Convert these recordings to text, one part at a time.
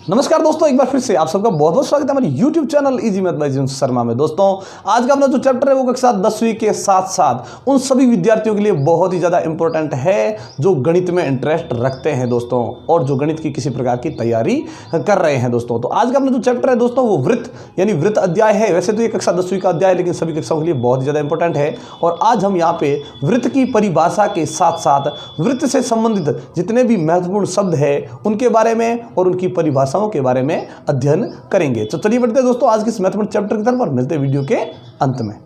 नमस्कार दोस्तों, एक बार फिर से आप सबका बहुत बहुत स्वागत है हमारे YouTube channel easy math bye जीवन शर्मा में। दोस्तों आज का अपना जो चैप्टर है वो कक्षा 10वीं के साथ साथ उन सभी विद्यार्थियों के लिए बहुत ही ज़्यादा इंपॉर्टेंट है जो गणित में इंटरेस्ट रखते हैं दोस्तों, और जो गणित की किसी प्रकार की तैयारी कर रहे हैं दोस्तों। तो आज का अपना जो चैप्टर है दोस्तों वो वृत्त यानी वृत्त अध्याय है। वैसे तो ये कक्षा 10वीं का अध्याय है, लेकिन सभी कक्षाओं के लिए बहुत ही ज़्यादा इंपॉर्टेंट है। और आज हम यहाँ पे वृत्त की परिभाषा के साथ साथ वृत्त से संबंधित जितने भी महत्वपूर्ण शब्द है उनके बारे में और उनकी परिभाषाओं के बारे में अध्ययन करेंगे। तो चलिए बढ़ते हैं दोस्तों आज के इस महत्वपूर्ण चैप्टर की तरफ और मिलते हैं वीडियो के अंत में।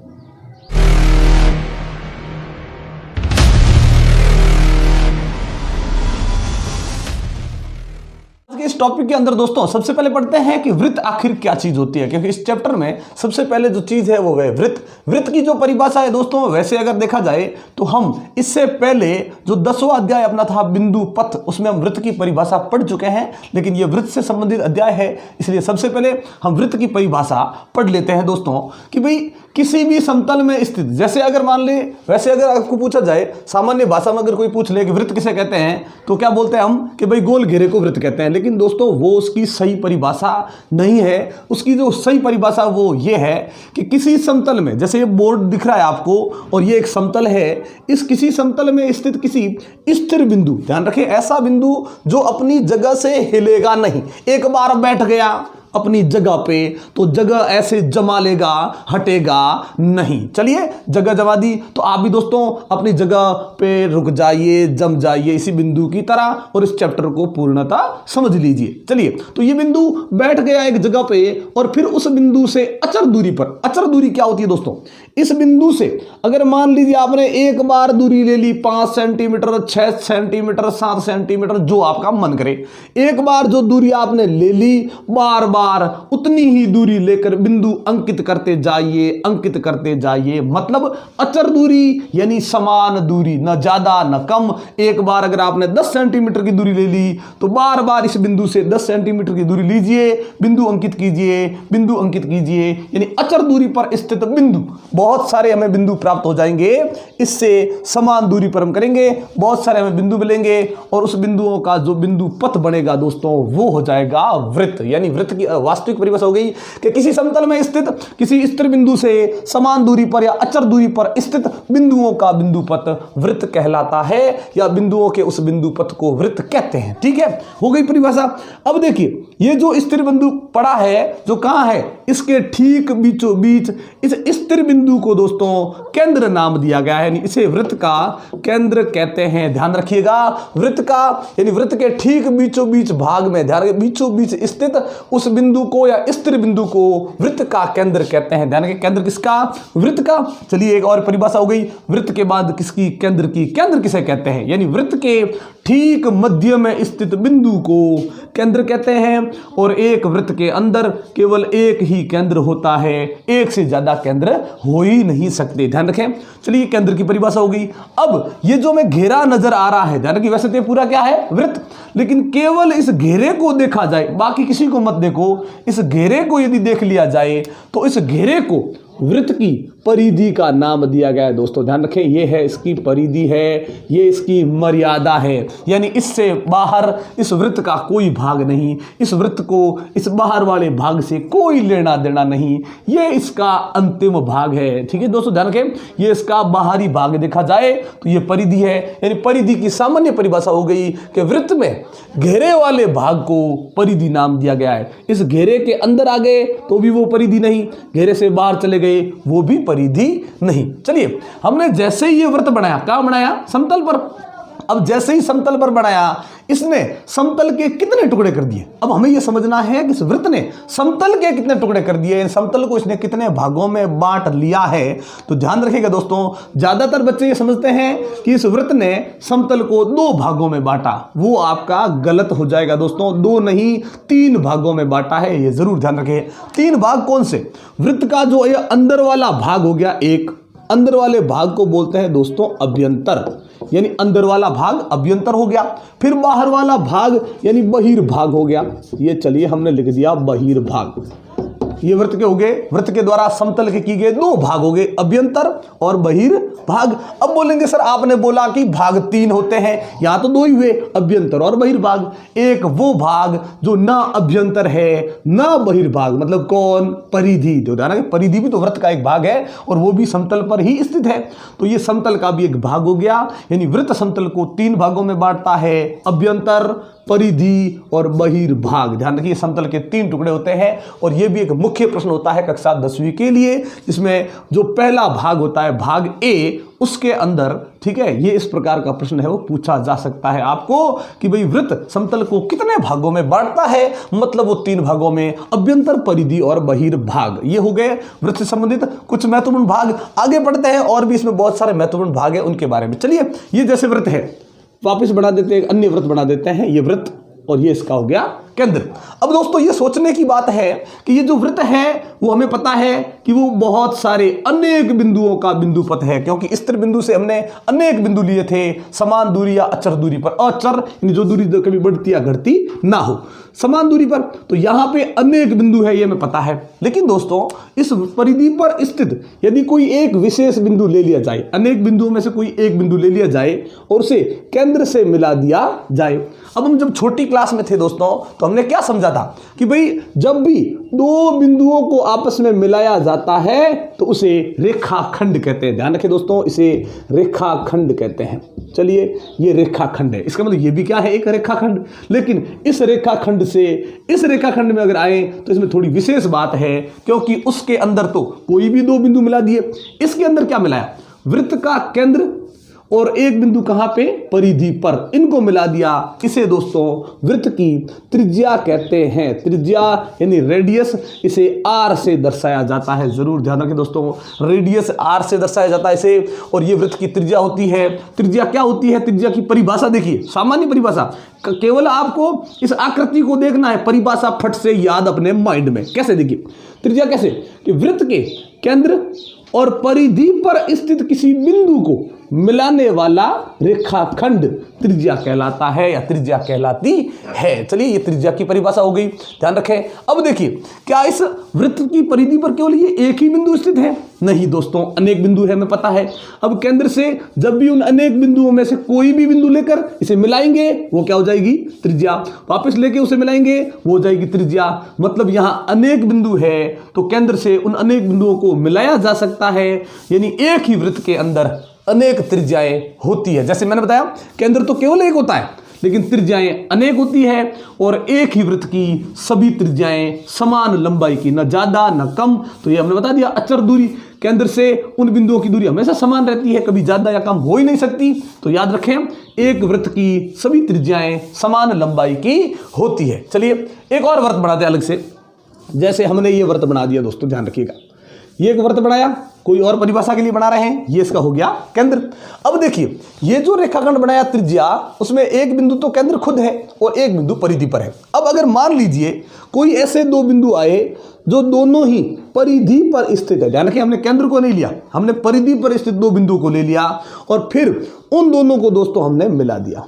इस टॉपिक के अंदर दोस्तों सबसे पहले पढ़ते हैं कि वृत्त आखिर क्या चीज होती है, क्योंकि इस चैप्टर में सबसे पहले जो चीज है वो है वृत्त। वृत्त की जो परिभाषा है दोस्तों, वैसे अगर देखा जाए तो हम इससे पहले जो 10वां अध्याय अपना था बिंदु पथ, उसमें हम वृत्त की परिभाषा पढ़ चुके हैं। लेकिन ये वृत्त से संबंधित अध्याय है, इसलिए सबसे पहले हम वृत्त की परिभाषा पढ़ लेते हैं दोस्तों कि भाई किसी भी समतल में स्थित, जैसे अगर मान ले, वैसे अगर आपको पूछा जाए सामान्य भाषा में अगर कोई पूछ ले कि वृत्त किसे कहते हैं तो क्या बोलते हैं हम कि भाई गोल घेरे को वृत्त कहते हैं। लेकिन दोस्तों वो उसकी सही परिभाषा नहीं है। उसकी जो सही परिभाषा वो ये है कि किसी समतल में, जैसे ये बोर्ड दिख रहा है आपको और ये एक समतल है, इस किसी समतल में स्थित किसी स्थिर बिंदु, ध्यान रखें ऐसा बिंदु जो अपनी जगह से हिलेगा नहीं, एक बार बैठ गया अपनी जगह पे तो जगह ऐसे जमा लेगा, हटेगा नहीं। चलिए जगह जमा दी तो आप भी दोस्तों अपनी जगह पे रुक जाइए, जम जाइए इसी बिंदु की तरह और इस चैप्टर को पूर्णतः समझ लीजिए। चलिए तो ये बिंदु बैठ गया एक जगह पे और फिर उस बिंदु से अचर दूरी पर, अचर दूरी क्या होती है दोस्तों, इस बिंदु से अगर मान लीजिए आपने एक बार दूरी ले ली 5 सेंटीमीटर, 6 सेंटीमीटर, 7 सेंटीमीटर, जो आपका मन करे, एक बार जो दूरी आपने ले ली, बार बार उतनी ही दूरी लेकर बिंदु अंकित करते जाइए, अंकित करते जाइए। मतलब अचर दूरी यानी समान दूरी, न ज्यादा न कम। एक बार अगर आपने 10 सेंटीमीटर की दूरी ले ली तो बार बार इस बिंदु से 10 सेंटीमीटर की दूरी लीजिए, बिंदु अंकित कीजिए, बिंदु अंकित कीजिए, यानी अचर दूरी पर स्थित बिंदु। बहुत सारे हमें बिंदु प्राप्त हो जाएंगे, इससे समान दूरी पर हम करेंगे, बहुत सारे हमें बिंदु मिलेंगे और उस बिंदुओं का जो बिंदु पथ बनेगा दोस्तों वो हो जाएगा वृत्त। यानी वृत्त की वास्तविक परिभाषा हो गई कि किसी समतल में स्थित किसी स्थिर बिंदु से समान दूरी पर या अचर दूरी पर स्थित बिंदुओं का बिंदु पथ वृत्त कहलाता है, या बिंदुओं के उस बिंदु पथ को वृत्त कहते हैं। ठीक है, हो गई परिभाषा। अब देखिए ये जो स्थिर बिंदु पड़ा है जो कहां है, इसके ठीक बीचों बीच इस स्थिर बिंदु को दोस्तों केंद्र नाम दिया गया है, इसे वृत्त का केंद्र कहते हैं। ध्यान रखिएगा, वृत्त का यानी वृत्त के ठीक बीचों बीच भाग में, ध्यान रखिए बीचों बीच स्थित उस बिंदु को या स्थिर बिंदु को वृत्त का केंद्र कहते हैं। ध्यान रखिए केंद्र किसका, वृत्त का। चलिए एक और परिभाषा हो गई वृत्त के बाद किसकी, केंद्र की। केंद्र किसे कहते हैं, यानी वृत्त के ठीक मध्य में स्थित बिंदु को केंद्र कहते हैं। और एक वृत्त के अंदर केवल एक ही केंद्र होता है, एक से ज्यादा केंद्र हो ही नहीं सकते। ध्यान रखें। चलिए केंद्र की परिभाषा हो गई। अब ये जो में घेरा नजर आ रहा है, ध्यान रखिए वैसे तो पूरा क्या है वृत्त, लेकिन केवल इस घेरे को देखा जाए, बाकी किसी को मत देखो, इस घेरे को यदि देख लिया जाए तो इस घेरे को वृत्त की परिधि का नाम दिया गया है दोस्तों। ध्यान रखें ये है इसकी परिधि है, ये इसकी मर्यादा है, यानी इससे बाहर इस वृत्त का कोई भाग नहीं, इस वृत्त को इस बाहर वाले भाग से कोई लेना देना नहीं, ये इसका अंतिम भाग है। ठीक है दोस्तों, ध्यान रखें ये इसका बाहरी भाग देखा जाए तो ये परिधि है। यानी परिधि की सामान्य परिभाषा हो गई कि वृत्त में घेरे वाले भाग को परिधि नाम दिया गया है। इस घेरे के अंदर आ गए तो भी वो परिधि नहीं, घेरे से बाहर चले गए वो भी परिधि नहीं। चलिए हमने जैसे ही ये वृत्त बनाया, क्या बनाया, समतल पर। अब जैसे ही समतल पर बनाया, इसने समतल के कितने टुकड़े कर दिए। अब हमें यह समझना है कि इस वृत्त ने समतल के कितने टुकड़े कर दिए, समतल को इसने कितने भागों में बांट लिया है। तो ध्यान रखिएगा दोस्तों, ज्यादातर बच्चे ये समझते हैं कि इस वृत्त ने समतल को 2 भागों में बांटा, वो आपका गलत हो जाएगा दोस्तों। 2 नहीं 3 भागों में बांटा है, ये जरूर ध्यान रखें। 3 भाग कौन से, वृत्त का जो ये अंदर वाला भाग हो गया एक, अंदर वाले भाग को बोलते हैं दोस्तों अभ्यंतर, यानी अंदर वाला भाग अभ्यंतर हो गया। फिर बाहर वाला भाग यानी बहिर्भाग हो गया। ये चलिए हमने लिख दिया बहिर्भाग। ये वृत्त के हो गए, वृत्त के द्वारा समतल के किए गए दो भाग हो गए, अभ्यंतर और बहिर्भाग। अब बोलेंगे सर आपने बोला कि भाग 3 होते हैं, यहां तो 2 ही हुए, अभ्यंतर और बहिर्भाग। एक वो भाग जो ना अभ्यंतर है ना बहिर्भाग, मतलब कौन, परिधि। जो ध्यान रखें, परिधि भी तो वृत्त का एक भाग है और वो भी समतल पर ही स्थित है, तो ये समतल का भी एक भाग हो गया। यानी वृत्त समतल को 3 भागों में बांटता है, अभ्यंतर, परिधि और बहिर्भाग। ध्यान रखिए समतल के 3 टुकड़े होते हैं और यह भी एक मुख्य प्रश्न होता है कक्षा 10वीं के लिए, जिसमें जो पहला भाग होता है भाग ए, उसके अंदर, ठीक है, ये इस प्रकार का प्रश्न है वो पूछा जा सकता है आपको कि भाई वृत्त समतल को कितने भागों में बांटता है, मतलब वो 3 भागों में, अभ्यंतर, परिधि और बहिर्भाग। ये हो गए वृत्त से संबंधित कुछ महत्वपूर्ण भाग। आगे बढ़ते हैं और भी इसमें बहुत सारे महत्वपूर्ण भाग है उनके बारे में। चलिए, ये जैसे वृत्त है, वापिस बना देते हैं, एक अन्य वृत्त बना देते हैं, ये वृत्त और ये इसका हो गया केंद्र। अब दोस्तों ये सोचने की बात है कि ये जो वृत्त है वो हमें पता है कि वो बहुत सारे अनेक बिंदुओं का बिंदुपथ है, क्योंकि स्थिर बिंदु से हमने अनेक बिंदु लिए थे समान दूरी या अचर दूरी पर। अचर यानी जो दूरी कभी बढ़ती या घटती ना हो, समान दूरी पर, तो यहां पे अनेक बिंदु है, ये हमें पता है। लेकिन दोस्तों इस परिधि पर स्थित यदि कोई एक विशेष बिंदु ले लिया जाए, अनेक बिंदुओं में से कोई एक बिंदु ले लिया जाए और उसे केंद्र से मिला दिया जाए। अब हम जब छोटी क्लास में थे दोस्तों तो हमने क्या समझा था कि भाई जब भी 2 बिंदुओं को आपस में मिलाया जाता है तो उसे रेखाखंड कहते हैं। ध्यान रखें दोस्तों, इसे रेखाखंड कहते हैं। चलिए, ये रेखाखंड है, इसका मतलब ये भी क्या है, एक रेखाखंड। लेकिन इस रेखाखंड से इस रेखाखंड में अगर आए तो इसमें थोड़ी विशेष बात है, क्योंकि उसके अंदर तो कोई भी 2 बिंदु मिला दिए, इसके अंदर क्या मिलाया, वृत्त का केंद्र और एक बिंदु कहां पे, परिधि पर, इनको मिला दिया। इसे दोस्तों वृत्त की त्रिज्या कहते हैं। त्रिज्या यानी रेडियस, इसे आर से दर्शाया जाता है। जरूर ध्यान रखें दोस्तों, रेडियस आर से दर्शाया जाता है इसे, और ये वृत्त की त्रिज्या होती है। त्रिज्या क्या होती है, त्रिज्या की परिभाषा देखिए, सामान्य परिभाषा, केवल आपको इस आकृति को देखना है, परिभाषा फट से याद अपने माइंड में। कैसे देखिए त्रिज्या, कैसे कि वृत्त के केंद्र और परिधि पर स्थित किसी बिंदु को मिलाने वाला रेखाखंड त्रिज्या कहलाता है या त्रिज्या कहलाती है। चलिए, ये त्रिज्या की परिभाषा हो गई, ध्यान रखें। अब देखिए, क्या इस वृत्त की परिधि पर केवल ये एक ही बिंदु स्थित है? नहीं दोस्तों, अनेक बिंदु है, हमें पता है। अब केंद्र से जब भी उन अनेक बिंदुओं में से कोई भी बिंदु लेकर इसे मिलाएंगे, वो क्या हो जाएगी, त्रिज्या। वापस लेके उसे मिलाएंगे, वो हो जाएगी त्रिज्या। मतलब यहां अनेक बिंदु है तो केंद्र से उन अनेक बिंदुओं को मिलाया जा सकता है, यानी एक ही वृत्त के अंदर अनेक त्रिज्याएं होती है। जैसे मैंने बताया, केंद्र तो केवल एक होता है लेकिन त्रिज्याएं अनेक होती है, और एक ही वृत्त की सभी त्रिज्याएं समान लंबाई की, न ज्यादा न कम। तो ये हमने बता दिया, अचर दूरी, केंद्र से उन बिंदुओं की दूरी हमेशा समान रहती है, कभी ज्यादा या कम हो ही नहीं सकती। तो याद रखें, एक वृत्त की सभी त्रिज्याएं समान लंबाई की होती है। चलिए, एक और वृत्त बनाते हैं अलग से। जैसे हमने ये वृत्त बना दिया दोस्तों, ध्यान रखिएगा, ये एक वृत्त बनाया, कोई और परिभाषा के लिए बना रहे हैं, ये इसका हो गया केंद्र। अब देखिए, ये जो रेखाखंड बनाया त्रिज्या, उसमें एक बिंदु तो केंद्र खुद है और एक बिंदु परिधि पर है। अब अगर मान लीजिए कोई ऐसे 2 बिंदु आए जो दोनों ही परिधि पर स्थित है, ध्यान रखिए हमने केंद्र को नहीं लिया, हमने परिधि पर स्थित 2 बिंदु को ले लिया और फिर उन दोनों को दोस्तों हमने मिला दिया।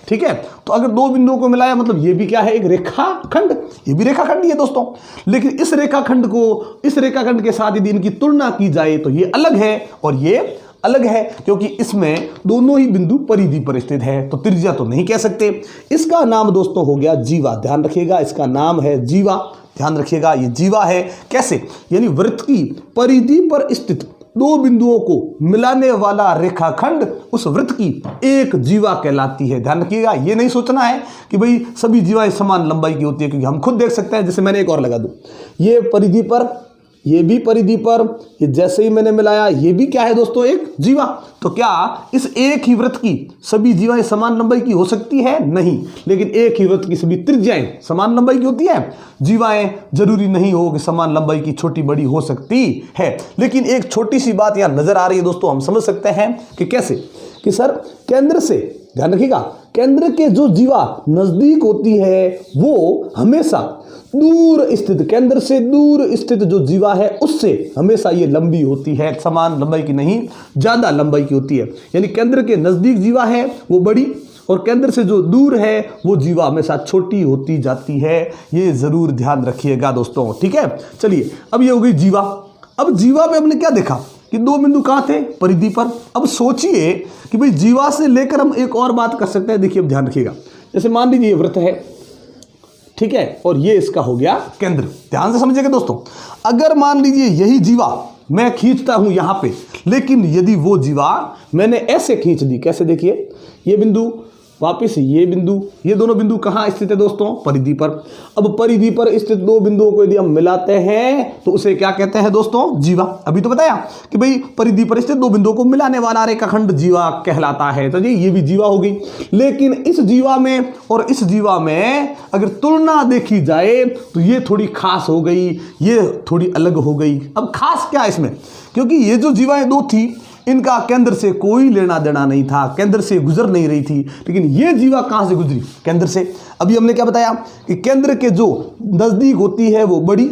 ठीक है, तो अगर 2 बिंदुओं को मिलाया, मतलब ये भी क्या है, एक रेखाखंड, ये भी रेखाखंड ही है दोस्तों। लेकिन इस रेखाखंड को इस रेखाखंड के साथ यदि इनकी तुलना की जाए तो ये अलग है और ये अलग है, क्योंकि इसमें दोनों ही बिंदु परिधि पर स्थित है, तो त्रिज्या तो नहीं कह सकते। इसका नाम दोस्तों हो गया जीवा। ध्यान रखिएगा, इसका नाम है जीवा। ध्यान रखिएगा, ये जीवा है। कैसे, यानी वृत्त की परिधि पर स्थित 2 बिंदुओं को मिलाने वाला रेखाखंड उस वृत्त की एक जीवा कहलाती है। ध्यान रखिएगा, ये नहीं सोचना है कि भाई सभी जीवाएं समान लंबाई की होती है, क्योंकि हम खुद देख सकते हैं। जैसे मैंने एक और लगा दूं, ये परिधि पर, ये भी परिधि पर, ये जैसे ही मैंने मिलाया, ये भी क्या है दोस्तों, एक जीवा। तो क्या इस एक ही वृत्त की सभी जीवाएं समान लंबाई की हो सकती है? नहीं। लेकिन एक ही वृत्त की सभी त्रिज्याएं समान लंबाई की होती है। जीवाएं जरूरी नहीं हो कि समान लंबाई की, छोटी बड़ी हो सकती है। लेकिन एक छोटी सी बात यहां नजर आ रही है दोस्तों, हम समझ सकते हैं कि कैसे, कि सर केंद्र से, ध्यान रखिएगा, केंद्र के जो जीवा नजदीक होती है वो हमेशा दूर स्थित, केंद्र से दूर स्थित जो जीवा है उससे हमेशा ये लंबी होती है, समान लंबाई की नहीं, ज्यादा लंबाई की होती है। यानी केंद्र के नजदीक जीवा है वो बड़ी और केंद्र से जो दूर है वो जीवा हमेशा छोटी होती जाती है। ये जरूर ध्यान रखिएगा दोस्तों, ठीक है। चलिए, अब ये हो गई जीवा। अब जीवा पे हमने क्या देखा कि दो बिंदु कहाँ थे, परिधि पर। अब सोचिए कि भाई जीवा से लेकर हम एक और बात कर सकते हैं। देखिए, अब ध्यान रखिएगा, जैसे मान लीजिए ये वृत्त है, ठीक है, और ये इसका हो गया केंद्र। ध्यान से समझिएगा दोस्तों, अगर मान लीजिए यही जीवा मैं खींचता हूं यहां पे, लेकिन यदि वो जीवा मैंने ऐसे खींच दी, कैसे, देखिए ये बिंदु, वापस ये बिंदु, ये दोनों बिंदु कहाँ स्थित है दोस्तों, परिधि पर। अब परिधि पर स्थित दो बिंदुओं को यदि हम मिलाते हैं तो उसे क्या कहते हैं दोस्तों, जीवा। अभी तो बताया कि भाई परिधि पर स्थित दो बिंदुओं को मिलाने वाला रेखाखंड जीवा कहलाता है। तो ये भी जीवा होगी। लेकिन इस जीवा में और इस जीवा में अगर तुलना देखी जाए तो ये थोड़ी खास हो गई, ये थोड़ी अलग हो गई। अब खास क्या इसमें, क्योंकि ये जो जीवाएं दो थी इनका केंद्र से कोई लेना देना नहीं था, केंद्र से गुजर नहीं रही थी, लेकिन ये जीवा कहां से गुजरी, केंद्र से। अभी हमने क्या बताया कि केंद्र के जो नजदीक होती है वो बड़ी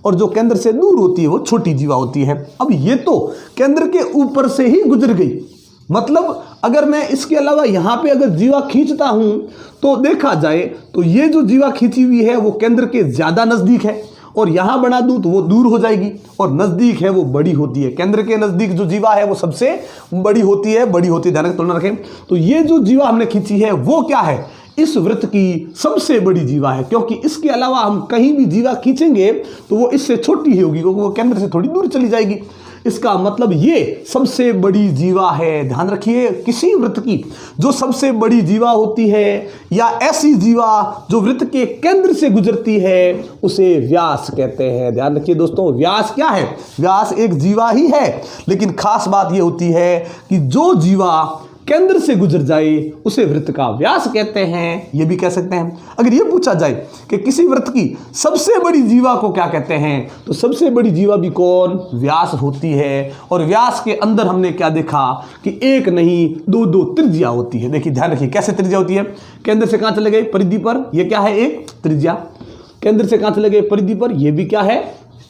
और जो केंद्र से दूर होती है वो छोटी जीवा होती है। अब ये तो केंद्र के ऊपर से ही गुजर गई, मतलब अगर मैं इसके अलावा यहां पे अगर जीवा खींचता हूं तो देखा जाए तो ये जो जीवा खींची हुई है वो केंद्र के ज्यादा नजदीक है, और यहां बढ़ा दूं तो वो दूर हो जाएगी, और नजदीक है वो बड़ी होती है। केंद्र के नजदीक जो जीवा है वो सबसे बड़ी होती है, ध्यान से तुलना रखें। तो ये जो जीवा हमने खींची है वो क्या है, इस वृत्त की सबसे बड़ी जीवा है, क्योंकि इसके अलावा हम कहीं भी जीवा खींचेंगे तो वो इससे छोटी ही होगी, क्योंकि वो केंद्र से थोड़ी दूर चली जाएगी। इसका मतलब ये सबसे बड़ी जीवा है। ध्यान रखिए, किसी वृत्त की जो सबसे बड़ी जीवा होती है या ऐसी जीवा जो वृत्त के केंद्र से गुजरती है उसे व्यास कहते हैं। ध्यान रखिए दोस्तों, व्यास क्या है, व्यास एक जीवा ही है, लेकिन खास बात ये होती है कि जो जीवा केंद्र से गुजर जाए उसे वृत्त का व्यास कहते हैं। ये भी कह सकते हैं। अगर ये पूछा जाए कि किसी वृत्त की सबसे बड़ी जीवा को क्या कहते हैं, तो सबसे बड़ी जीवा भी कौन, व्यास होती है। और व्यास के अंदर हमने क्या देखा कि एक नहीं दो त्रिज्या होती है। देखिए, ध्यान रखिए कैसे त्रिज्या होती है। केंद्र से कहां चले गए, परिधि पर, ये क्या है, एक त्रिज्या। केंद्र से कहां चले गए, परिधि पर, ये भी क्या है,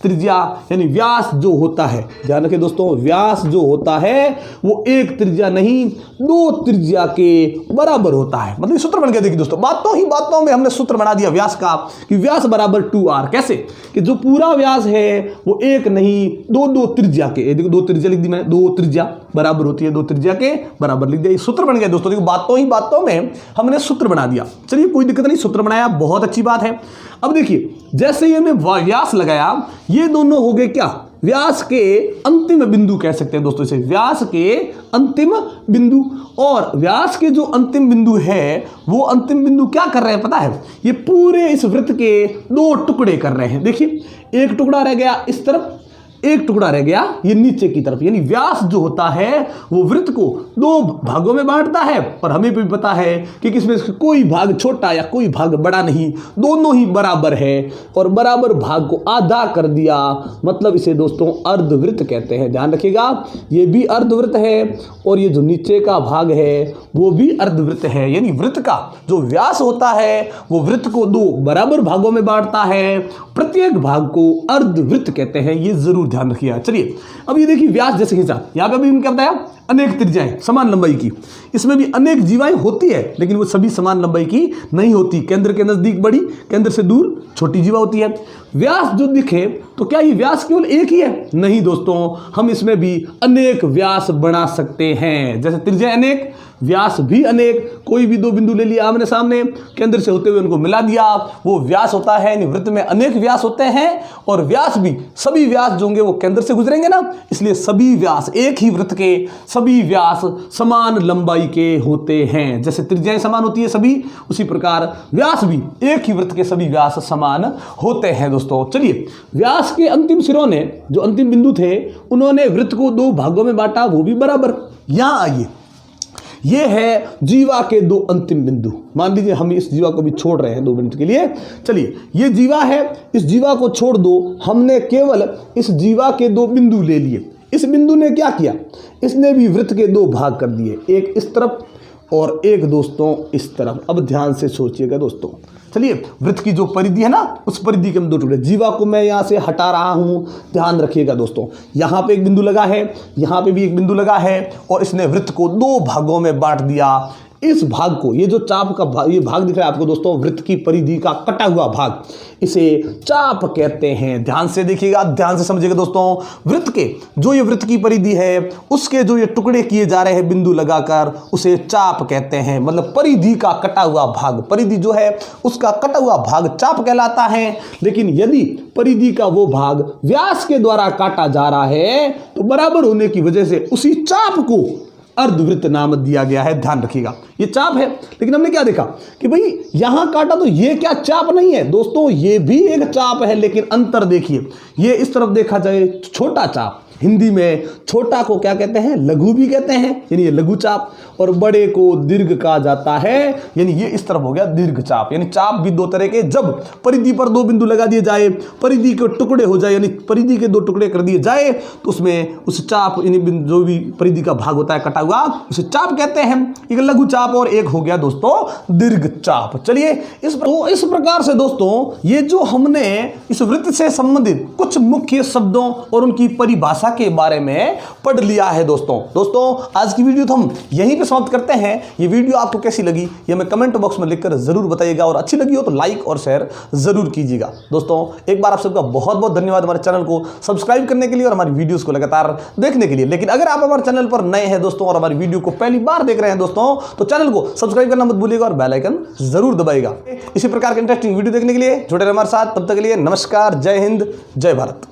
त्रिज्या। यानी व्यास जो होता है, ध्यान रखिए दोस्तों, व्यास जो होता है वो एक त्रिज्या नहीं दो त्रिज्या के बराबर होता है। मतलब सूत्र बन गया। देखिए दोस्तों, बातों में हमने सूत्र बना दिया व्यास का कि व्यास बराबर 2r। कैसे कि जो पूरा व्यास है वो एक नहीं दो त्रिज्या के, देखो दो त्रिज्या लिख दी मैंने, दो त्रिज्या बराबर होती है दो त्रिज्या के बराबर लिख दिया। ये सूत्र बन गया दोस्तों। देखो, बातों में हमने सूत्र बना दिया। चलिए, कोई दिक्कत नहीं, सूत्र बनाया, बहुत अच्छी बात है। अब देखिए, जैसे ही हमने व्यास लगाया, ये दोनों हो गए क्या, व्यास के अंतिम बिंदु कह सकते हैं दोस्तों इसे, व्यास के अंतिम बिंदु। और व्यास के जो अंतिम बिंदु है वो अंतिम बिंदु क्या कर रहे हैं पता है, ये पूरे इस वृत्त के दो टुकड़े कर रहे हैं। देखिए, एक टुकड़ा रह गया इस तरफ, एक टुकड़ा रह गया ये नीचे की तरफ। यानी व्यास जो होता है वो वृत्त को दो भागों में बांटता है, और हमें भी पता है कि किसमें कोई भाग छोटा या कोई भाग बड़ा नहीं, दोनों ही बराबर है। और बराबर भाग को आधा कर दिया, मतलब इसे दोस्तों अर्धवृत्त कहते हैं। ध्यान रखिएगा, ये भी अर्धवृत्त है और ये जो नीचे का भाग है वो भी अर्धवृत्त है। यानी वृत्त का जो व्यास होता है वो वृत्त को दो बराबर भागों में बांटता है, प्रत्येक भाग को अर्धवृत्त कहते हैं। ये जरूर ध्यान रखिएगा। चलिए, अब ये देखिए, व्यास जैसे खींचा, यहां पे भी क्या बताया, अनेक त्रिज्याएं समान लंबाई की। इसमें भी अनेक जीवाएं होती है, लेकिन वो सभी समान लंबाई की नहीं होती। केंद्र के नजदीक बड़ी, केंद्र से दूर छोटी जीवा होती है। व्यास जो दिखे तो क्या ये व्यास केवल एक ही है, नहीं दोस्तों, हम इसमें भी अनेक व्यास बना सकते हैं। जैसे त्रिज्या अनेक, व्यास भी अनेक। कोई भी दो बिंदु ले लिया आमने सामने, केंद्र से होते हुए उनको मिला दिया, वो व्यास होता है। यानी वृत्त में अनेक व्यास होते हैं, और व्यास भी सभी व्यास जो होंगे वो केंद्र से गुजरेंगे ना, इसलिए सभी व्यास एक ही वृत्त के सभी व्यास समान लंबाई के होते हैं। जैसे त्रिज्याएं समान होती है सभी, उसी प्रकार व्यास भी एक ही वृत्त के सभी व्यास समान होते हैं दोस्तों। चलिए, व्यास के अंतिम सिरों ने, जो अंतिम बिंदु थे, उन्होंने वृत्त को दो भागों में बांटा, वो भी बराबर। यहां आइए, ये है जीवा के दो अंतिम बिंदु। मान लीजिए हम इस जीवा को भी छोड़ रहे हैं 2 मिनट के लिए। चलिए, ये जीवा है, इस जीवा को छोड़ दो। हमने केवल इस जीवा के 2 बिंदु ले लिए। इस बिंदु ने क्या किया, इसने भी वृत्त के 2 भाग कर दिए, एक इस तरफ और एक दोस्तों इस तरफ। अब ध्यान से सोचिएगा दोस्तों। चलिए, वृत्त की जो परिधि है ना, उस परिधि के हम 2 टुकड़े, जीवा को मैं यहां से हटा रहा हूं। ध्यान रखिएगा दोस्तों, यहां पे एक बिंदु लगा है, यहां पे भी एक बिंदु लगा है, और इसने वृत्त को 2 भागों में बांट दिया। इस भाग को, ये जो चाप का भाग, ये भाग दिख रहा है आपको दोस्तों, वृत्त की परिधि का कटा हुआ भाग, इसे चाप कहते हैं। ध्यान से देखिएगा, ध्यान से समझिएगा दोस्तों। वृत्त के जो ये वृत्त की परिधि है, उसके जो ये टुकड़े किए जा रहे हैं बिंदु लगाकर, उसे चाप कहते हैं। मतलब परिधि का कटा हुआ भाग, परिधि जो है उसका कटा हुआ भाग चाप कहलाता है। लेकिन यदि परिधि का वो भाग व्यास के द्वारा काटा जा रहा है तो बराबर होने की वजह से उसी चाप को अर्धवृत्त नाम दिया गया है। ध्यान रखिएगा, ये चाप है। लेकिन हमने क्या देखा कि भाई यहां काटा तो ये क्या चाप नहीं है दोस्तों, ये भी एक चाप है। लेकिन अंतर देखिए, ये इस तरफ देखा जाए छोटा चाप, हिंदी में छोटा को क्या कहते हैं, लघु भी कहते हैं, यानी ये लघु चाप, और बड़े को दीर्घ कहा जाता है, यानी ये इस तरफ हो गया दीर्घ चाप। यानी चाप भी दो तरह के, जब परिधि पर दो बिंदु लगा दिए जाए, परिधि के टुकड़े हो जाए, यानी परिधि के दो टुकड़े कर दिए जाए, तो उसमें उस चाप, यानी जो भी परिधि का भाग होता है कटा हुआ, उसे चाप कहते हैं। एक लघु चाप और एक हो गया दोस्तों दीर्घ चाप। चलिए इस प्रकार से दोस्तों ये जो हमने इस वृत्त से संबंधित कुछ मुख्य शब्दों और उनकी परिभाषा के बारे में पढ़ लिया है दोस्तों आज की वीडियो तो हम यहीं पे समाप्त करते हैं। ये वीडियो आपको कैसी लगी ये हमें कमेंट बॉक्स में लिखकर जरूर बताइएगा, और अच्छी लगी हो तो लाइक और शेयर जरूर कीजिएगा। दोस्तों एक बार आप सबका बहुत बहुत धन्यवाद हमारे चैनल को सब्सक्राइब करने के लिए और हमारी वीडियोस को लगातार देखने के लिए। लेकिन अगर आप हमारे चैनल पर नए हैं दोस्तों और हमारी वीडियो को पहली बार देख रहे हैं दोस्तों, तो चैनल को सब्सक्राइब करना मत भूलिएगा और बेल आइकन जरूर दबाइएगा। इसी प्रकार के इंटरेस्टिंग वीडियो देखने के लिए जुड़े रहिए हमारे साथ। तब तक के लिए नमस्कार, जय हिंद, जय भारत।